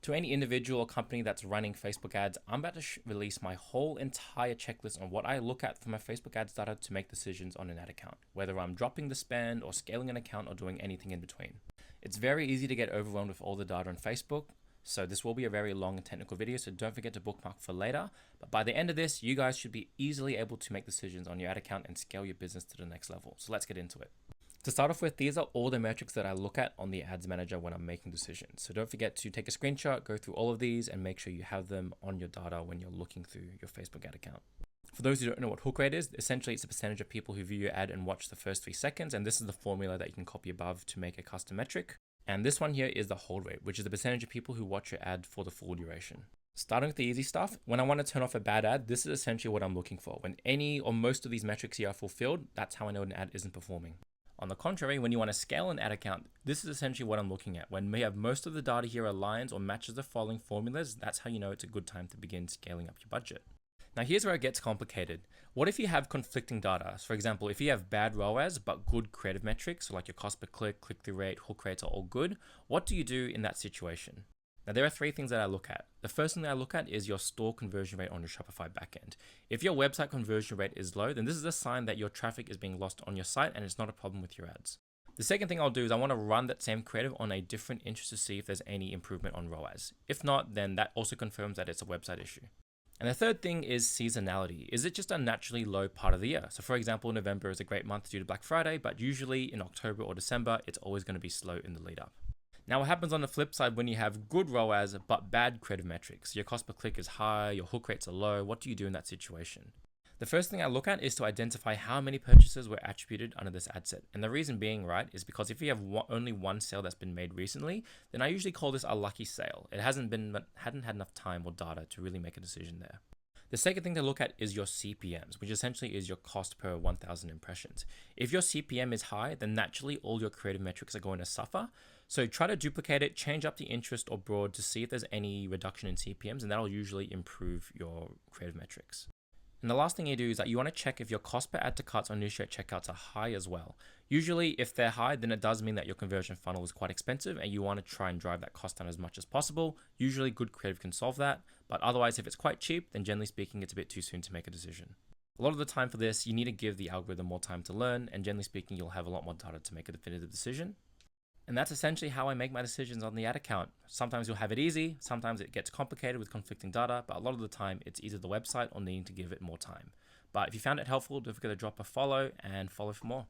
To any individual or company that's running Facebook ads, I'm about to release my whole entire checklist on what I look at for my Facebook ads data to make decisions on an ad account, whether I'm dropping the spend or scaling an account or doing anything in between. It's very easy to get overwhelmed with all the data on Facebook, so this will be a very long and technical video, so don't forget to bookmark for later. But by the end of this, you guys should be easily able to make decisions on your ad account and scale your business to the next level. So let's get into it. To start off with, these are all the metrics that I look at on the ads manager when I'm making decisions. So don't forget to take a screenshot, go through all of these and make sure you have them on your data when you're looking through your Facebook ad account. For those who don't know what hook rate is, essentially it's a percentage of people who view your ad and watch the first 3 seconds. And this is the formula that you can copy above to make a custom metric. And this one here is the hold rate, which is the percentage of people who watch your ad for the full duration. Starting with the easy stuff, when I want to turn off a bad ad, this is essentially what I'm looking for. When any or most of these metrics here are fulfilled, that's how I know an ad isn't performing. On the contrary, when you want to scale an ad account, this is essentially what I'm looking at. When we have most of the data here aligns or matches the following formulas, that's how you know it's a good time to begin scaling up your budget. Now here's where it gets complicated. What if you have conflicting data? So for example, if you have bad ROAS but good creative metrics, so like your cost per click, click-through rate, hook rates are all good, what do you do in that situation? Now there are 3 things that I look at. The first thing that I look at is your store conversion rate on your Shopify backend. If your website conversion rate is low, then this is a sign that your traffic is being lost on your site and it's not a problem with your ads. The second thing I'll do is I want to run that same creative on a different interest to see if there's any improvement on ROAS. If not, then that also confirms that it's a website issue. And the third thing is seasonality. Is it just a naturally low part of the year? So for example, November is a great month due to Black Friday, but usually in October or December, it's always going to be slow in the lead up. Now what happens on the flip side when you have good ROAS but bad creative metrics? Your cost per click is high, your hook rates are low. What do you do in that situation? The first thing I look at is to identify how many purchases were attributed under this ad set. And the reason being, right, is because if you have only one sale that's been made recently, then I usually call this a lucky sale. It hadn't had enough time or data to really make a decision there. The second thing to look at is your CPMs, which essentially is your cost per 1,000 impressions. If your CPM is high, then naturally all your creative metrics are going to suffer. So try to duplicate it, change up the interest or broad to see if there's any reduction in CPMs, and that'll usually improve your creative metrics. And the last thing you do is that you want to check if your cost per add to carts or initiate checkouts are high as well. Usually if they're high, then it does mean that your conversion funnel is quite expensive and you want to try and drive that cost down as much as possible. Usually good creative can solve that, but otherwise if it's quite cheap, then generally speaking, it's a bit too soon to make a decision. A lot of the time for this, you need to give the algorithm more time to learn, and generally speaking, you'll have a lot more data to make a definitive decision. And that's essentially how I make my decisions on the ad account. Sometimes you'll have it easy, sometimes it gets complicated with conflicting data, but a lot of the time it's either the website or needing to give it more time. But if you found it helpful, don't forget to drop a follow and follow for more.